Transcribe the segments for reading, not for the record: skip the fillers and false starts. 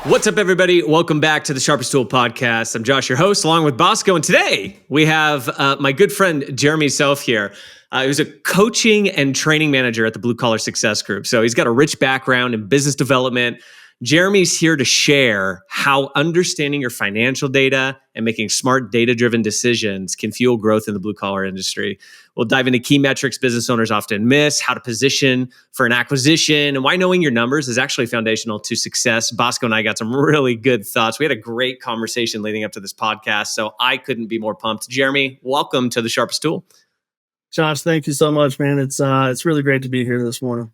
What's up, everybody? Welcome back to the Sharpest Tool podcast. I'm Josh, your host, along with Bosco. And today we have my good friend, Jeremy Self here. He was a coaching and training manager at the Blue Collar Success Group. So he's got a rich background in business development. Jeremy's here to share how understanding your financial data and making smart data-driven decisions can fuel growth in the blue collar industry. We'll dive into key metrics business owners often miss, how to position for an acquisition, and why knowing your numbers is actually foundational to success. Bosco and I got some really good thoughts. We had a great conversation leading up to this podcast, so I couldn't be more pumped. Jeremy, welcome to the Sharpest Tool. Josh, thank you so much, man. It's really great to be here this morning.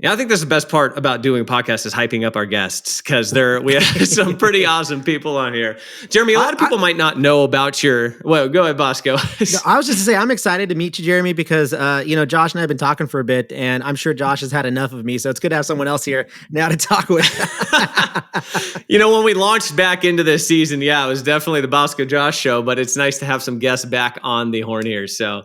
Yeah, I think that's the best part about doing a podcast is hyping up our guests because we have some pretty awesome people on here. Jeremy, a lot of people might not know about your. Well, go ahead, Bosco. No, I was just to say I'm excited to meet you, Jeremy, because Josh and I have been talking for a bit, and I'm sure Josh has had enough of me. So it's good to have someone else here now to talk with. When we launched back into this season, it was definitely the Bosco Josh show, but it's nice to have some guests back on the horn here. So.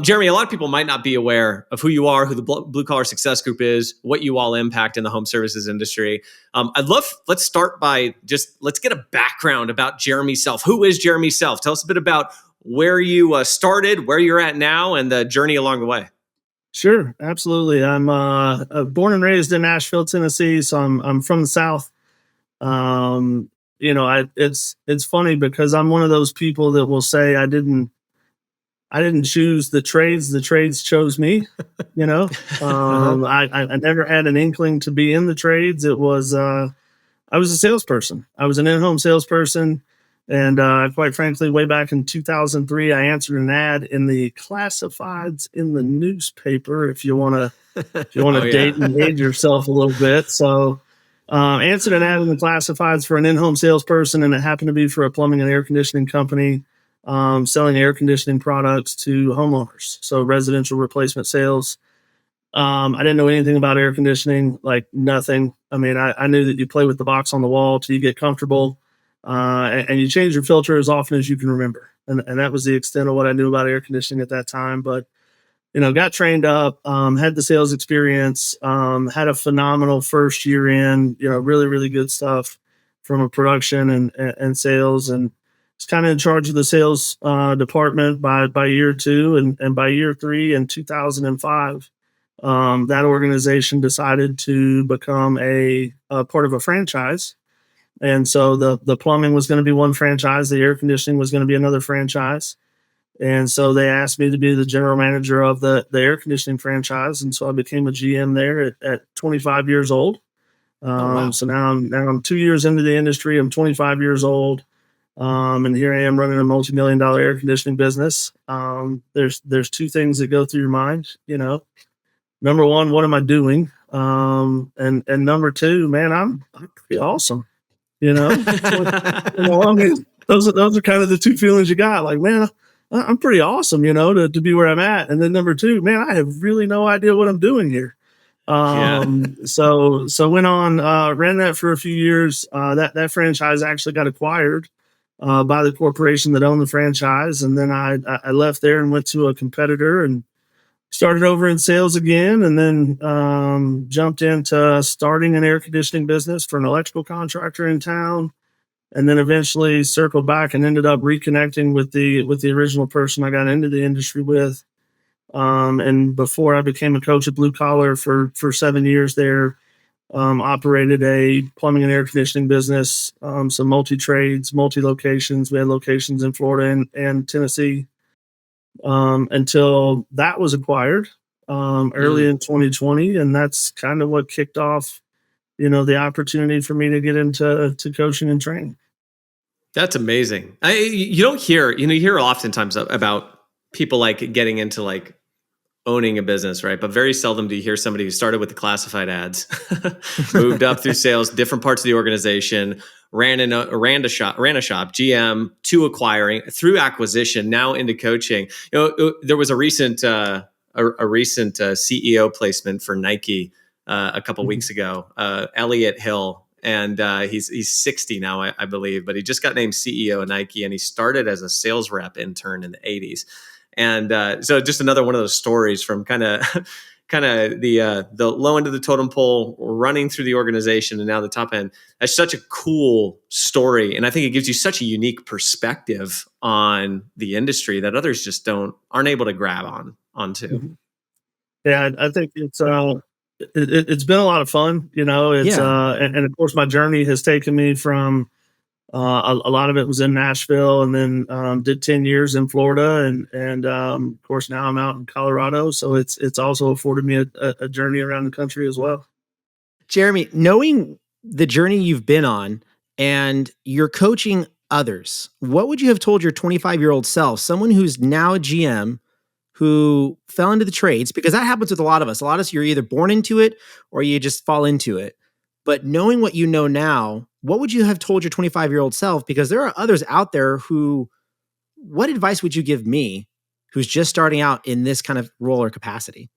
Jeremy, a lot of people might not be aware of who you are, who the Blue Collar Success Group is, what you all impact in the home services industry. Let's start by let's get a background about Jeremy Self. Who is Jeremy Self? Tell us a bit about where you started, where you're at now, and the journey along the way. Sure, absolutely. I'm born and raised in Nashville, Tennessee, so I'm from the South. It's funny because I'm one of those people that will say I didn't choose the trades chose me, I never had an inkling to be in the trades. It was, I was a salesperson. I was an in-home salesperson. And quite frankly, way back in 2003, I answered an ad in the classifieds in the newspaper. If you want to date and age yourself a little bit. So answered an ad in the classifieds for an in-home salesperson. And it happened to be for a plumbing and air conditioning company. Selling air conditioning products to homeowners, so residential replacement sales. I didn't know anything about air conditioning, like nothing. I mean, I knew that you play with the box on the wall till you get comfortable, and you change your filter as often as you can remember. And that was the extent of what I knew about air conditioning at that time. But, got trained up, had the sales experience, had a phenomenal first year in, really, really good stuff from a production and sales, and was kind of in charge of the sales department by year 2, and by year 3 in 2005, that organization decided to become a part of a franchise. And so the plumbing was going to be one franchise, the air conditioning was going to be another franchise. And so they asked me to be the general manager of the air conditioning franchise. And so I became a GM there at 25 years old. Wow. So now I'm 2 years into the industry. I'm 25 years old. And here I am running a multi-million-dollar air conditioning business. There's two things that go through your mind, Number one, what am I doing? And number two, man, I'm pretty awesome, I mean, those are kind of the two feelings you got. Like, man, I'm pretty awesome, to be where I'm at. And then number two, man, I have really no idea what I'm doing here. So went on, ran that for a few years. That franchise actually got acquired by the corporation that owned the franchise. And then I left there and went to a competitor and started over in sales again, and then jumped into starting an air conditioning business for an electrical contractor in town. And then eventually circled back and ended up reconnecting with the original person I got into the industry with. And before I became a coach at Blue Collar for 7 years there, operated a plumbing and air conditioning business, some multi-trades, multi-locations. We had locations in Florida and Tennessee, until that was acquired early in 2020. And that's kind of what kicked off, the opportunity for me to get into coaching and training. That's amazing. You hear oftentimes about people like getting into like owning a business, right? But very seldom do you hear somebody who started with the classified ads, moved up through sales, different parts of the organization, ran a shop, GM, to acquiring, through acquisition, now into coaching. There was a recent CEO placement for Nike a couple weeks ago, Elliott Hill. And he's 60 now, I believe, but he just got named CEO of Nike, and he started as a sales rep intern in the 80s. And so just another one of those stories from kind of, kind of the low end of the totem pole running through the organization and now the top end. That's such a cool story. And I think it gives you such a unique perspective on the industry that others just aren't able to grab onto. Mhm. Yeah, I think it's been a lot of fun. It's and of course my journey has taken me from a lot of it was in Nashville, and then did 10 years in Florida, and of course now I'm out in Colorado. So it's also afforded me a journey around the country as well. Jeremy, knowing the journey you've been on and you're coaching others, what would you have told your 25-year-old self, someone who's now a GM who fell into the trades? Because that happens with a lot of us. A lot of us, you're either born into it or you just fall into it. But knowing what you know now, what would you have told your 25-year-old self? Because there are others out there what advice would you give me who's just starting out in this kind of role or capacity?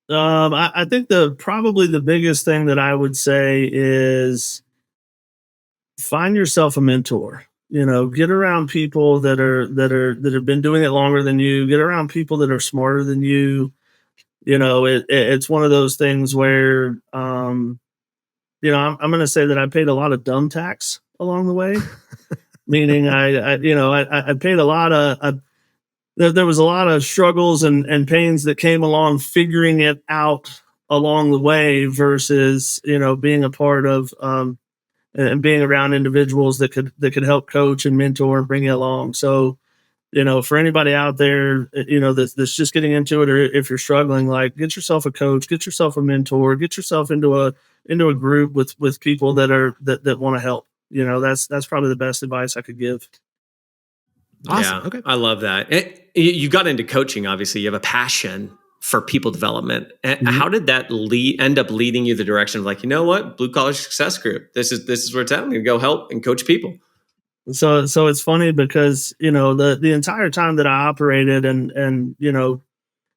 I think probably the biggest thing that I would say is find yourself a mentor. Get around people that have been doing it longer than you. Get around people that are smarter than you. It's one of those things where I'm going to say that I paid a lot of dumb tax along the way, meaning I paid a lot of. There was a lot of struggles and pains that came along figuring it out along the way versus being a part of and being around individuals that could help coach and mentor and bring you along. So for anybody out there that's just getting into it, or if you're struggling, like, get yourself a coach, get yourself a mentor, get yourself into a group with people that want to help. That's probably the best advice I could give. Awesome. Yeah, Okay. I love that. You got into coaching. Obviously, you have a passion for people development. Mm-hmm. How did that end up leading you the direction of, like, you know what, Blue Collar Success Group? This is where it's at. I'm going to go help and coach people. So it's funny because the entire time that I operated and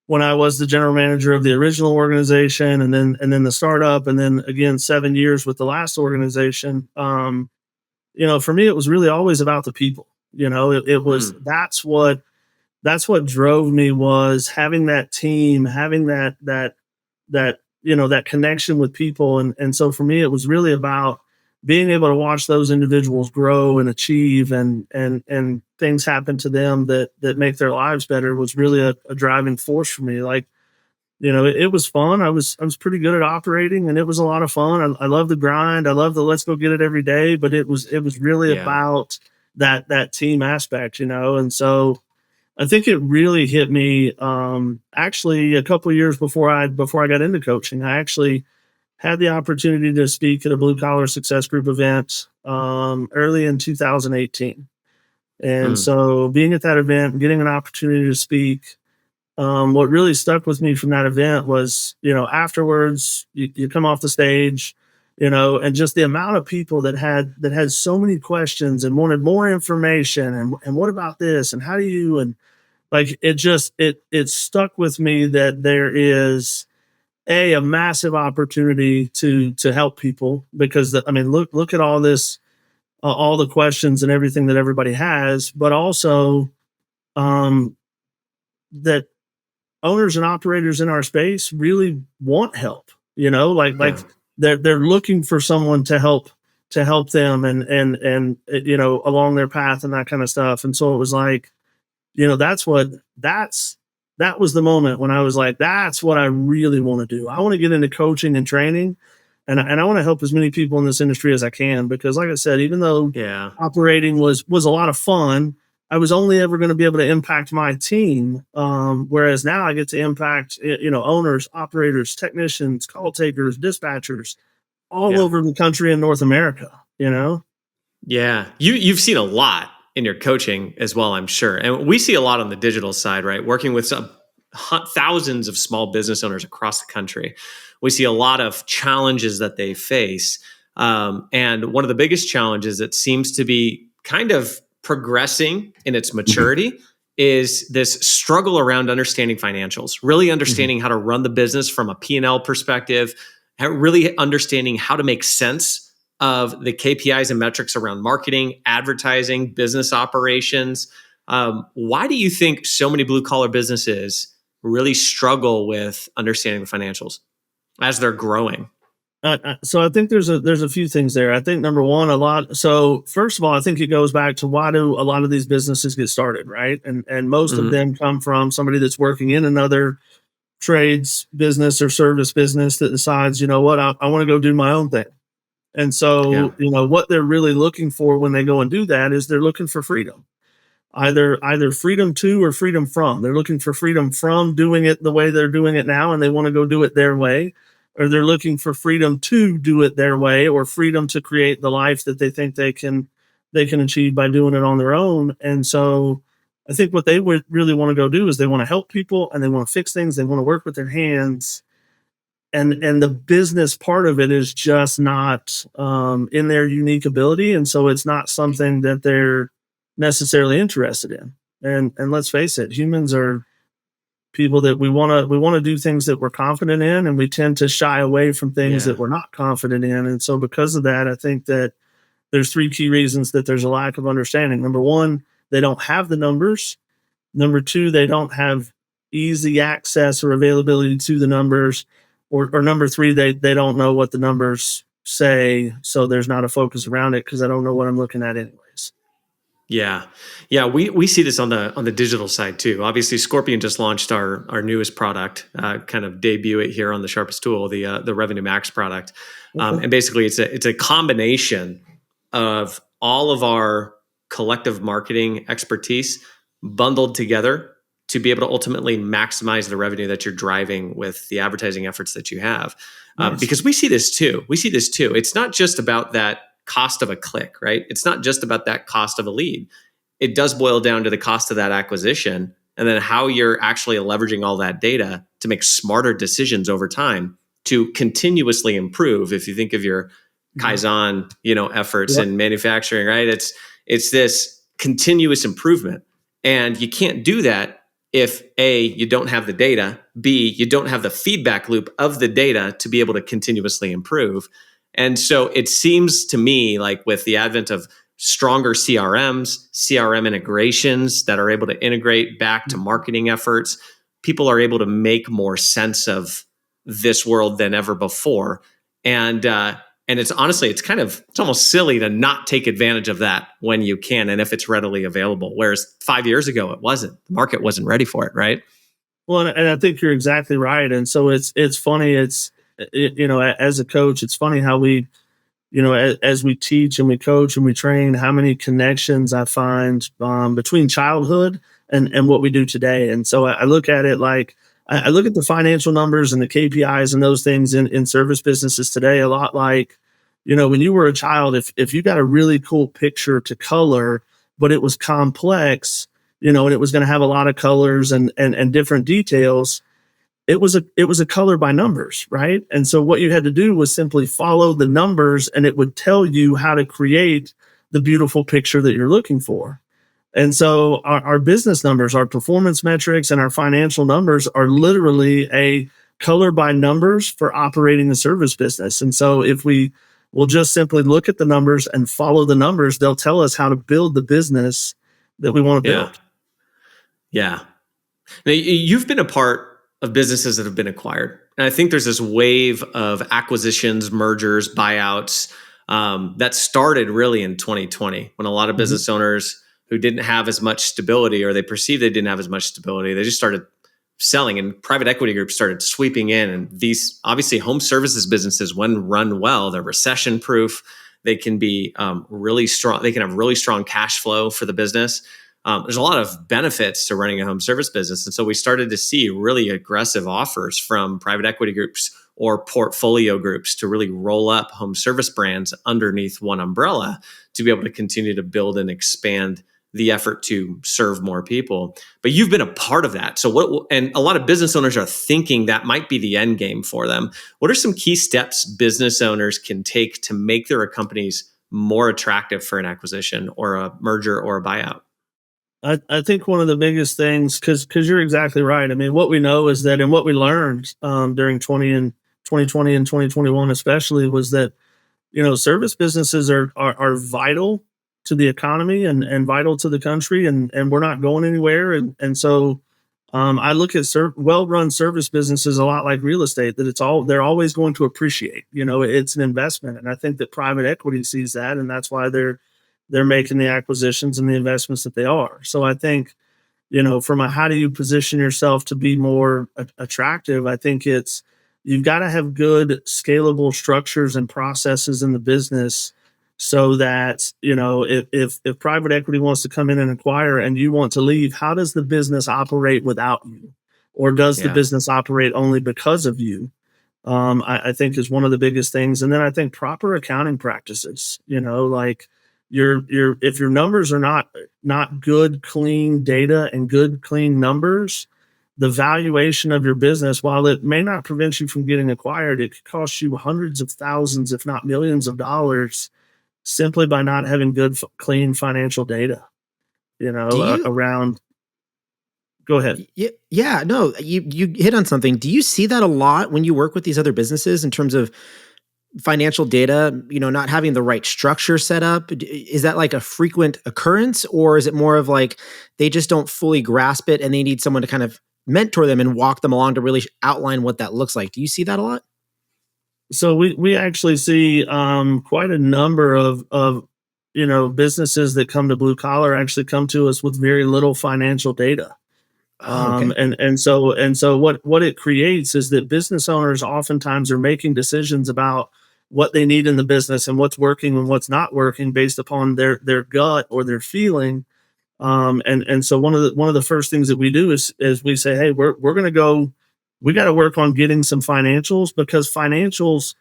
when I was the general manager of the original organization and then the startup, and then again 7 years with the last organization, for me it was really always about the people. It was that's what drove me, was having that team, having that connection with people, and so for me it was really about being able to watch those individuals grow and achieve and things happen to them that make their lives better was really a driving force for me. Like, it was fun. I was pretty good at operating, and it was a lot of fun. I love the grind. I love the let's go get it every day, but it was really about that team aspect, and so I think it really hit me actually a couple of years before I got into coaching. I actually had the opportunity to speak at a Blue Collar Success Group event early in 2018. And so being at that event and getting an opportunity to speak, what really stuck with me from that event was, afterwards you come off the stage, and just the amount of people that had so many questions and wanted more information and what about this and how do you, and like, it stuck with me that there is a massive opportunity to help people, because look at all this, all the questions and everything that everybody has, but also that owners and operators in our space really want help. Like they're looking for someone to help them and along their path and that kind of stuff. And so it was like, that was the moment when I was like, that's what I really want to do. I want to get into coaching and training, and I want to help as many people in this industry as I can, because like I said, even though operating was a lot of fun, I was only ever going to be able to impact my team. Whereas now I get to impact, owners, operators, technicians, call takers, dispatchers all over the country in North America, Yeah. You've seen a lot in your coaching as well, I'm sure. And we see a lot on the digital side, right? Working with thousands of small business owners across the country. We see a lot of challenges that they face. And one of the biggest challenges that seems to be kind of progressing in its maturity is this struggle around understanding financials, really understanding how to run the business from a P&L perspective, really understanding how to make sense of the KPIs and metrics around marketing, advertising, business operations. Why do you think so many blue collar businesses really struggle with understanding the financials as they're growing? So I think there's a few things there. I think number one, so first of all, I think it goes back to why do a lot of these businesses get started, right? And most of Mhm. them come from somebody that's working in another trades business or service business that decides, you know what, I want to go do my own thing. And Yeah. so, what they're really looking for when they go and do that is they're looking for freedom. Either freedom to or freedom from. They're looking for freedom from doing it the way they're doing it now and they want to go do it their way, or they're looking for freedom to do it their way, or freedom to create the life that they think they can achieve by doing it on their own. And so I think what they would really want to go do is they want to help people and they want to fix things, they want to work with their hands. And the business part of it is just not in their unique ability, and so it's not something that they're necessarily interested in. And let's face it, humans are people that we want to do things that we're confident in, and we tend to shy away from things Yeah. that we're not confident in. And so because of that, I think that there's three key reasons that there's a lack of understanding. Number one, they don't have the numbers. Number two, they don't have easy access or availability to the numbers. Or number three, they don't know what the numbers say. So there's not a focus around it because I don't know what I'm looking at anyways. Yeah. Yeah. We see this on the digital side too. Obviously, Scorpion just launched our newest product, kind of debut it here on the Sharpest Tool, the Revenue Max product. And basically it's a combination of all of our collective marketing expertise bundled together to be able to ultimately maximize the revenue that you're driving with the advertising efforts that you have. Nice. Because we see this too. It's not just about that cost of a click, right? It's not just about that cost of a lead. It does boil down to the cost of that acquisition and then how you're actually leveraging all that data to make smarter decisions over time to continuously improve. If you think of your Kaizen, efforts in manufacturing, right? It's this continuous improvement. And you can't do that if A, you don't have the data, B, you don't have the feedback loop of the data to be able to continuously improve. And so it seems to me like with the advent of stronger CRMs, CRM integrations that are able to integrate back to marketing efforts, people are able to make more sense of this world than ever before. And it's honestly, it's almost silly to not take advantage of that when you can and if it's readily available. Whereas 5 years ago, it wasn't. The market wasn't ready for it, right? Well, and I think you're exactly right. And so it's funny. As a coach, it's funny how we, as we teach and we coach and we train, how many connections I find between childhood and what we do today. And so I look at it like I look at the financial numbers and the KPIs and those things in service businesses today a lot like, when you were a child, if you got a really cool picture to color, but it was complex, and it was going to have a lot of colors and different details. It was a color by numbers, right? And so what you had to do was simply follow the numbers and it would tell you how to create the beautiful picture that you're looking for. And so our business numbers, our performance metrics, and our financial numbers are literally a color by numbers for operating a service business. And so if we will just simply look at the numbers and follow the numbers, they'll tell us how to build the business that we want to build. Yeah. Now, you've been a part of businesses that have been acquired. And I think there's this wave of acquisitions, mergers, buyouts that started really in 2020 when a lot of business owners who didn't have as much stability or they perceived they didn't have as much stability, they just started selling and private equity groups started sweeping in. And these obviously home services businesses, when run well, they're recession proof. They can be really strong. They can have really strong cash flow for the business. There's a lot of benefits to running a home service business. And so we started to see really aggressive offers from private equity groups or portfolio groups to really roll up home service brands underneath one umbrella to be able to continue to build and expand the effort to serve more people. But you've been a part of that. So and a lot of business owners are thinking that might be the end game for them. What are some key steps business owners can take to make their companies more attractive for an acquisition or a merger or a buyout? I think one of the biggest things, because you're exactly right. I mean, what we know is that, and what we learned during 2020 and 2021 especially, was that service businesses are vital to the economy and vital to the country, and we're not going anywhere. And so I look at well-run service businesses a lot like real estate, that they're always going to appreciate. It's an investment, and I think that private equity sees that, and that's why they're making the acquisitions and the investments that they are. So I think, from a how do you position yourself to be more attractive, I think you've got to have good scalable structures and processes in the business, so that if private equity wants to come in and acquire and you want to leave, how does the business operate without you, or does the business operate only because of you? I think is one of the biggest things. And then I think proper accounting practices, like if your numbers are not good, clean data and good, clean numbers, the valuation of your business, while it may not prevent you from getting acquired, it could cost you hundreds of thousands, if not millions of dollars, simply by not having good, clean financial data, around. Go ahead. Yeah, no, you hit on something. Do you see that a lot when you work with these other businesses in terms of financial data, not having the right structure set up? Is that like a frequent occurrence, or is it more of like they just don't fully grasp it and they need someone to kind of mentor them and walk them along to really outline what that looks like? Do you see that a lot? So we actually see quite a number of businesses that come to Blue Collar actually come to us with very little financial data. Okay. And so what it creates is that business owners oftentimes are making decisions about what they need in the business and what's working and what's not working based upon their gut or their feeling. And so one of the first things that we do is we say, hey, we're going to go. We got to work on getting some financials, because financials,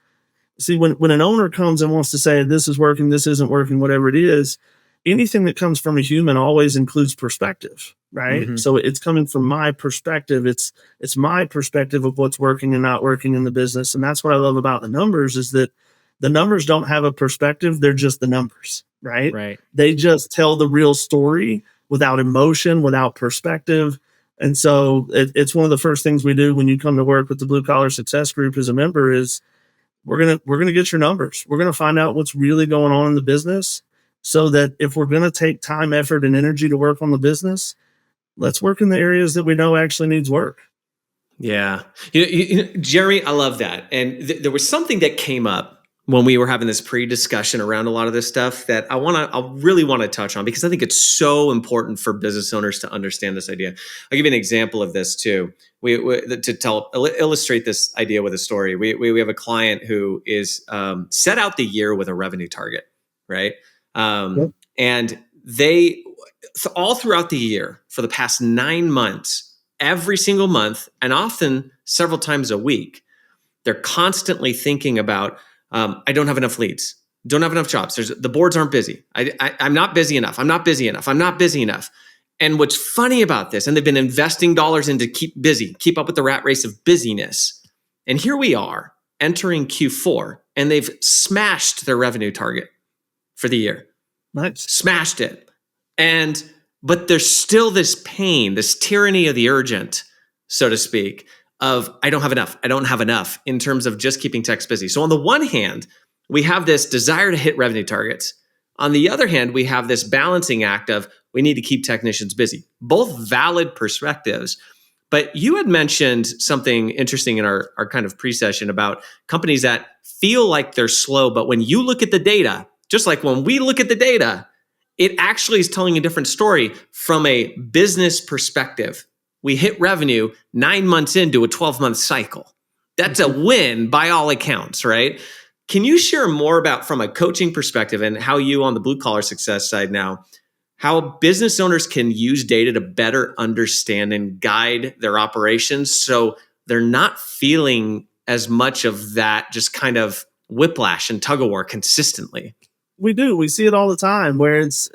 see, when an owner comes and wants to say this is working, this isn't working, whatever it is, anything that comes from a human always includes perspective, right? Mm-hmm. So it's coming from my perspective. It's my perspective of what's working and not working in the business. And that's what I love about the numbers, is that the numbers don't have a perspective. They're just the numbers, right? Right. They just tell the real story without emotion, without perspective. And so it's one of the first things we do when you come to work with the Blue Collar Success Group as a member is we're gonna get your numbers. We're gonna find out what's really going on in the business, so that if we're gonna take time, effort, and energy to work on the business, let's work in the areas that we know actually needs work. Yeah. Jeremy, I love that. And there was something that came up when we were having this pre-discussion around a lot of this stuff that I really want to touch on, because I think it's so important for business owners to understand this idea. I'll give you an example of this too. Illustrate this idea with a story. We have a client who is set out the year with a revenue target, right? Yep. And all throughout the year, for the past 9 months, every single month, and often several times a week, they're constantly thinking about, I don't have enough leads, don't have enough jobs. The boards aren't busy. I'm not busy enough. I'm not busy enough. I'm not busy enough. And what's funny about this, and they've been investing dollars into keep busy, keep up with the rat race of busyness. And here we are entering Q4, and they've smashed their revenue target for the year. Nice. Smashed it. But there's still this pain, this tyranny of the urgent, so to speak, of I don't have enough in terms of just keeping techs busy. So on the one hand, we have this desire to hit revenue targets. On the other hand, we have this balancing act of we need to keep technicians busy. Both valid perspectives. But you had mentioned something interesting in our kind of pre-session about companies that feel like they're slow, but when you look at the data, just like when we look at the data, it actually is telling a different story from a business perspective. We hit revenue 9 months into a 12-month cycle. That's a win by all accounts, right? Can you share more about, from a coaching perspective, and how you on the Blue Collar Success side now, how business owners can use data to better understand and guide their operations so they're not feeling as much of that just kind of whiplash and tug of war consistently? We do. We see it all the time where it's,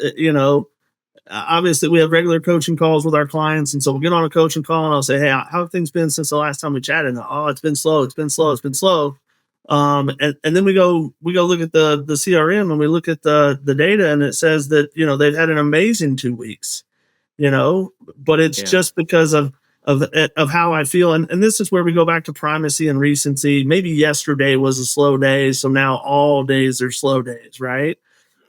obviously we have regular coaching calls with our clients. And so we'll get on a coaching call and I'll say, hey, how have things been since the last time we chatted? And, oh, it's been slow. It's been slow. It's been slow. And then we go look at the CRM, and we look at the data, and it says that, they've had an amazing 2 weeks, but it's just because of how I feel. And this is where we go back to primacy and recency. Maybe yesterday was a slow day, so now all days are slow days, right?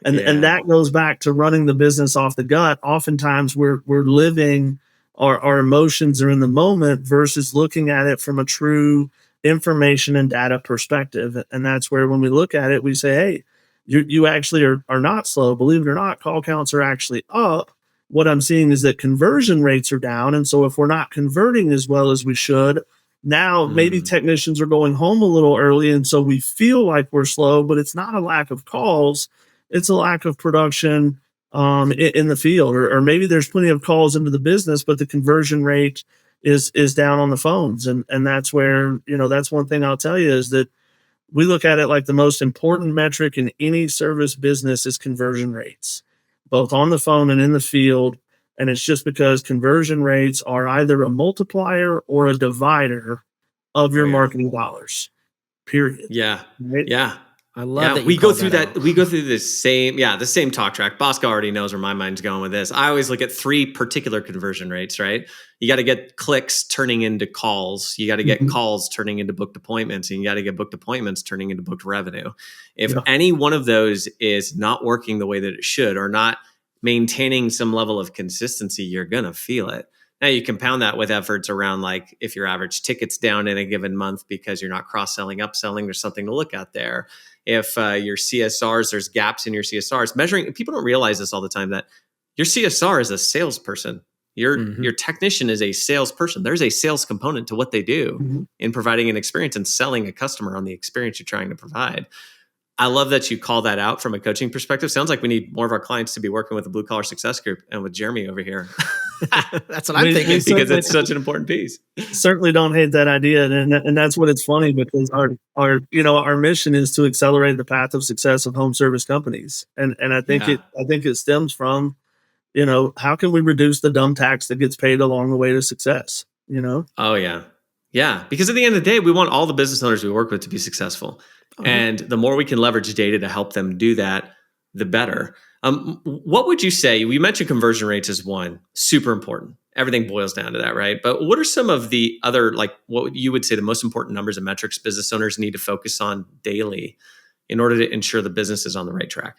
And that goes back to running the business off the gut. Oftentimes we're living our emotions are in the moment versus looking at it from a true information and data perspective. And that's where when we look at it, we say, hey, you actually are not slow. Believe it or not, call counts are actually up. What I'm seeing is that conversion rates are down. And so if we're not converting as well as we should, now maybe technicians are going home a little early. And so we feel like we're slow, but it's not a lack of calls. It's a lack of production in the field, or maybe there's plenty of calls into the business, but the conversion rate is down on the phones. And that's where, that's one thing I'll tell you is that we look at it like the most important metric in any service business is conversion rates, both on the phone and in the field. And it's just because conversion rates are either a multiplier or a divider of your marketing dollars, period. Yeah. Right? Yeah. I love that we go through that. We go through the same talk track. Bosco already knows where my mind's going with this. I always look at 3 particular conversion rates, right? You got to get clicks turning into calls. You got to get calls turning into booked appointments, and you got to get booked appointments turning into booked revenue. If any one of those is not working the way that it should, or not maintaining some level of consistency, you're going to feel it. Now you compound that with efforts around, like, if your average ticket's down in a given month because you're not cross-selling, upselling, there's something to look at there. If your CSRs, there's gaps in your CSRs. Measuring, people don't realize this all the time, that your CSR is a salesperson. Your technician is a salesperson. There's a sales component to what they do in providing an experience and selling a customer on the experience you're trying to provide. I love that you call that out from a coaching perspective. Sounds like we need more of our clients to be working with the Blue Collar Success Group and with Jeremy over here. That's what I'm thinking, because it's such an important piece. Certainly don't hate that idea, and that's what it's funny, because our mission is to accelerate the path of success of home service companies, and I think it stems from, how can we reduce the dumb tax that gets paid along the way to success? Oh yeah, because at the end of the day, we want all the business owners we work with to be successful. And the more we can leverage data to help them do that, the better. What would you say? We mentioned conversion rates as one, super important. Everything boils down to that, right? But what are some of the other, like, what you would say the most important numbers and metrics business owners need to focus on daily in order to ensure the business is on the right track?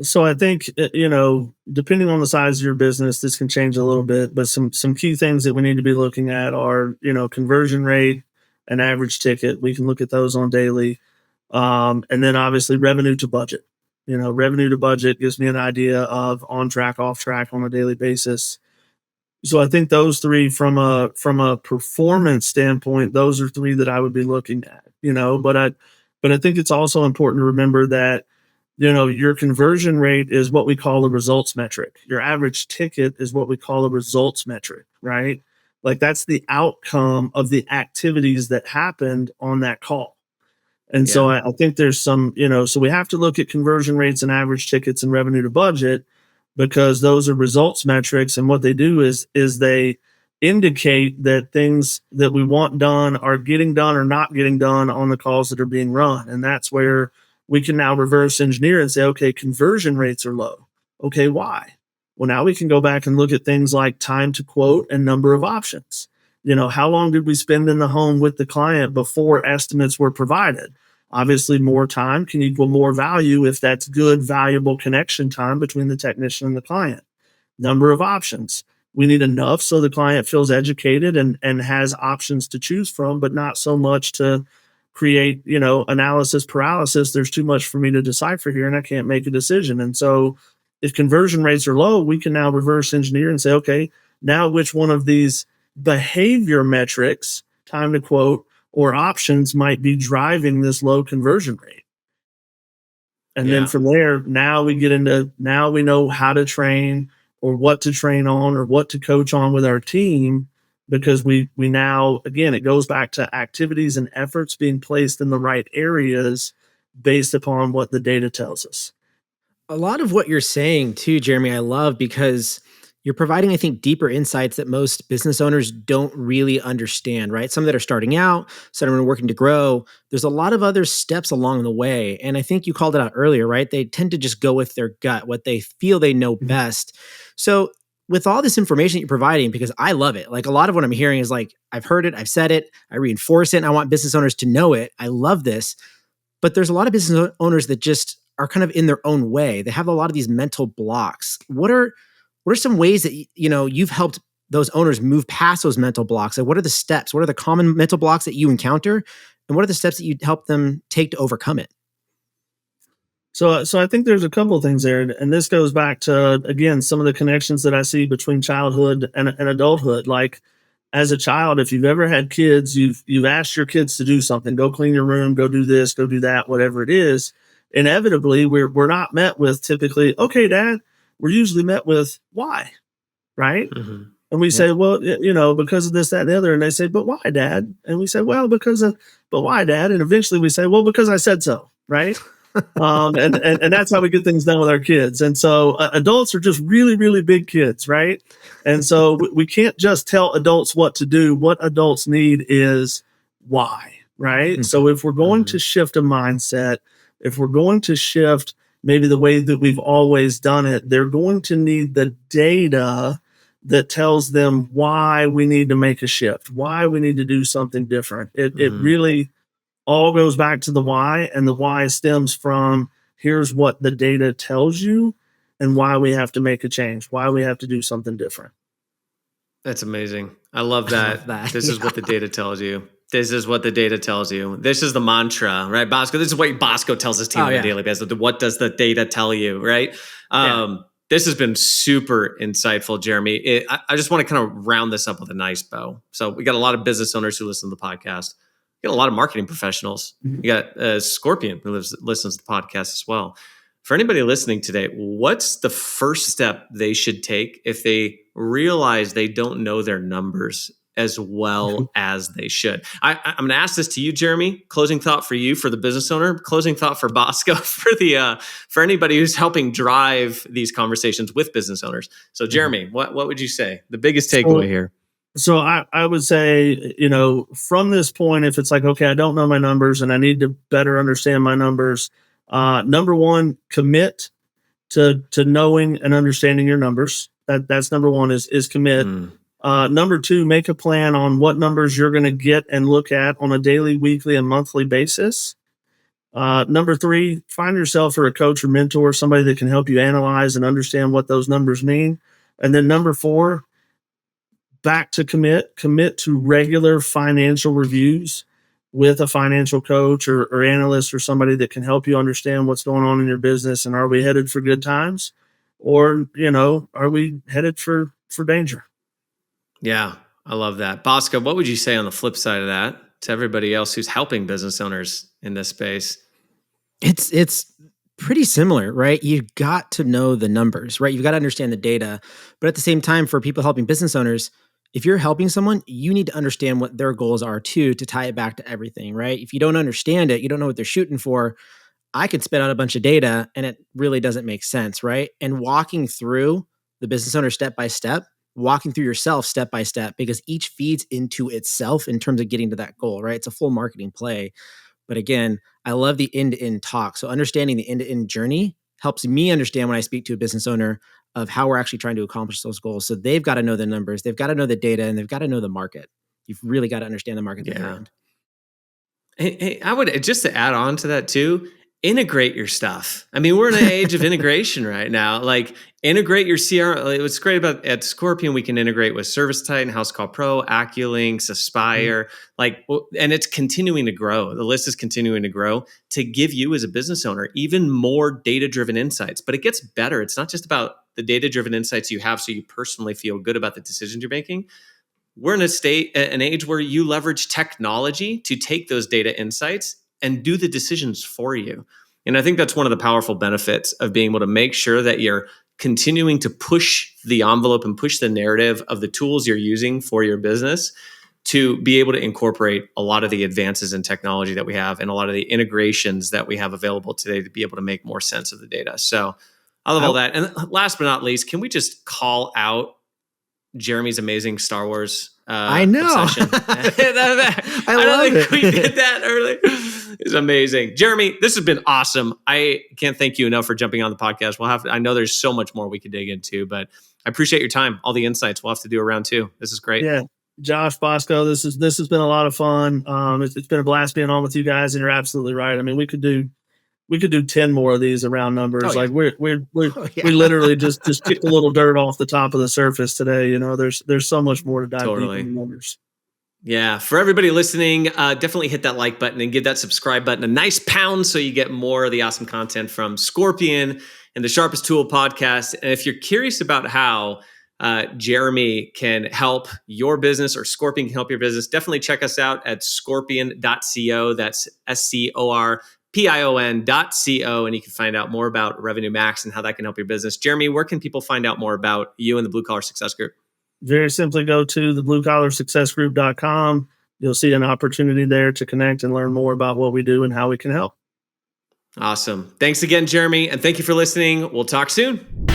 So I think, depending on the size of your business, this can change a little bit, but some key things that we need to be looking at are, conversion rate and average ticket. We can look at those on daily. And then obviously revenue to budget. Revenue to budget gives me an idea of on track, off track on a daily basis. So I think those 3 from a performance standpoint, those are 3 that I would be looking at, but I think it's also important to remember that, your conversion rate is what we call a results metric. Your average ticket is what we call a results metric, right? Like, that's the outcome of the activities that happened on that call. And so I think there's some, so we have to look at conversion rates and average tickets and revenue to budget, because those are results metrics. And what they do is they indicate that things that we want done are getting done or not getting done on the calls that are being run. And that's where we can now reverse engineer and say, okay, conversion rates are low. Okay, why? Well, now we can go back and look at things like time to quote and number of options. How long did we spend in the home with the client before estimates were provided? Obviously, more time can equal more value if that's good, valuable connection time between the technician and the client. Number of options. We need enough so the client feels educated and has options to choose from, but not so much to create, analysis paralysis. There's too much for me to decipher here and I can't make a decision. And so if conversion rates are low, we can now reverse engineer and say, okay, now which one of these behavior metrics, time to quote, or options might be driving this low conversion rate? And then from there, now we know how to train, or what to train on, or what to coach on with our team, because we now, again, it goes back to activities and efforts being placed in the right areas based upon what the data tells us. A lot of what you're saying too, Jeremy, I love, because you're providing, I think, deeper insights that most business owners don't really understand, right? Some that are starting out, some that are working to grow. There's a lot of other steps along the way. And I think you called it out earlier, right? They tend to just go with their gut, what they feel they know best. So with all this information that you're providing, because I love it, like, a lot of what I'm hearing is like, I've heard it, I've said it, I reinforce it, and I want business owners to know it. I love this. But there's a lot of business owners that just are kind of in their own way. They have a lot of these mental blocks. What are some ways that you've helped those owners move past those mental blocks? Like, what are the steps? What are the common mental blocks that you encounter? And what are the steps that you help them take to overcome it? So I think there's a couple of things there, and this goes back to, again, some of the connections that I see between childhood and adulthood. Like, as a child, if you've ever had kids, you've asked your kids to do something, go clean your room, go do this, go do that, whatever it is. Inevitably, we're not met with typically, okay, Dad. We're usually met with why, right? Mm-hmm. And we say, well, because of this, that, and the other. And they say, but why, Dad? And we say, well, but why, Dad? And eventually we say, well, because I said so, right? And that's how we get things done with our kids. And so adults are just really, really big kids, right? And so we can't just tell adults what to do. What adults need is why, right? Mm-hmm. So if we're going to shift a mindset, if we're going to shift maybe the way that we've always done it, they're going to need the data that tells them why we need to make a shift, why we need to do something different. It really all goes back to the why, and the why stems from here's what the data tells you and why we have to make a change, why we have to do something different. That's amazing. I love that. This is what the data tells you. This is what the data tells you. This is the mantra, right? Bosco, this is what Bosco tells his team on a daily basis. What does the data tell you, right? This has been super insightful, Jeremy. I just want to kind of round this up with a nice bow. So we got a lot of business owners who listen to the podcast. You got a lot of marketing professionals. You got Scorpion who listens to the podcast as well. For anybody listening today, what's the first step they should take if they realize they don't know their numbers as well as they should? I'm going to ask this to you, Jeremy. Closing thought for you, for the business owner. Closing thought for Bosco, for anybody who's helping drive these conversations with business owners. So, Jeremy, what would you say? The biggest takeaway here. So I would say, from this point, if it's like, okay, I don't know my numbers and I need to better understand my numbers. Number one, commit to knowing and understanding your numbers. That's number one is commit. Number two, make a plan on what numbers you're going to get and look at on a daily, weekly, and monthly basis. Number three, find yourself or a coach or mentor, somebody that can help you analyze and understand what those numbers mean. And then number four, back to commit to regular financial reviews with a financial coach or analyst or somebody that can help you understand what's going on in your business. And are we headed for good times, or, are we headed for danger? Yeah, I love that. Bosco, what would you say on the flip side of that to everybody else who's helping business owners in this space? It's pretty similar, right? You've got to know the numbers, right? You've got to understand the data. But at the same time, for people helping business owners, if you're helping someone, you need to understand what their goals are too, to tie it back to everything, right? If you don't understand it, you don't know what they're shooting for, I could spit out a bunch of data and it really doesn't make sense, right? And walking through the business owner step by step, walking through yourself step by step, because each feeds into itself in terms of getting to that goal, right? It's a full marketing play. But again, I love the end-to-end talk. So understanding the end-to-end journey helps me understand when I speak to a business owner of how we're actually trying to accomplish those goals. So they've got to know the numbers, they've got to know the data, and they've got to know the market. You've really got to understand the market that you're in. Hey, I would, just to add on to that too, integrate your stuff. I mean, we're in an age of integration right now. Like, integrate your CRM. What's great about at Scorpion, we can integrate with ServiceTitan, House Call Pro, AccuLynx, Aspire, and it's continuing to grow. The list is continuing to grow to give you as a business owner even more data-driven insights. But it gets better. It's not just about the data-driven insights you have so you personally feel good about the decisions you're making. We're in an age where you leverage technology to take those data insights and do the decisions for you. And I think that's one of the powerful benefits of being able to make sure that you're continuing to push the envelope and push the narrative of the tools you're using for your business to be able to incorporate a lot of the advances in technology that we have and a lot of the integrations that we have available today to be able to make more sense of the data. So I love all that. And last but not least, can we just call out Jeremy's amazing Star Wars I know. obsession? I love it. We did that earlier. It's amazing. Jeremy, this has been awesome. I can't thank you enough for jumping on the podcast. I know there's so much more we could dig into, but I appreciate your time, all the insights. We'll have to do a round two. This is great. Yeah. Josh, Bosco, this has been a lot of fun. It's been a blast being on with you guys, and you're absolutely right. I mean, we could do we could do 10 more of these around numbers. Oh, yeah. Like we Yeah. literally just kicked a little dirt off the top of the surface today. You know, there's so much more to dive Totally. deep into numbers. Yeah, for everybody listening, definitely hit that like button and give that subscribe button a nice pound so you get more of the awesome content from Scorpion and the Sharpest Tool podcast. And if you're curious about how Jeremy can help your business or Scorpion can help your business, definitely check us out at scorpion.co. That's SCORPION.co. And you can find out more about Revenue Max and how that can help your business. Jeremy, where can people find out more about you and the Blue Collar Success Group? Very simply go to the bluecollarsuccessgroup.com. You'll see an opportunity there to connect and learn more about what we do and how we can help. Awesome. Thanks again, Jeremy. And thank you for listening. We'll talk soon.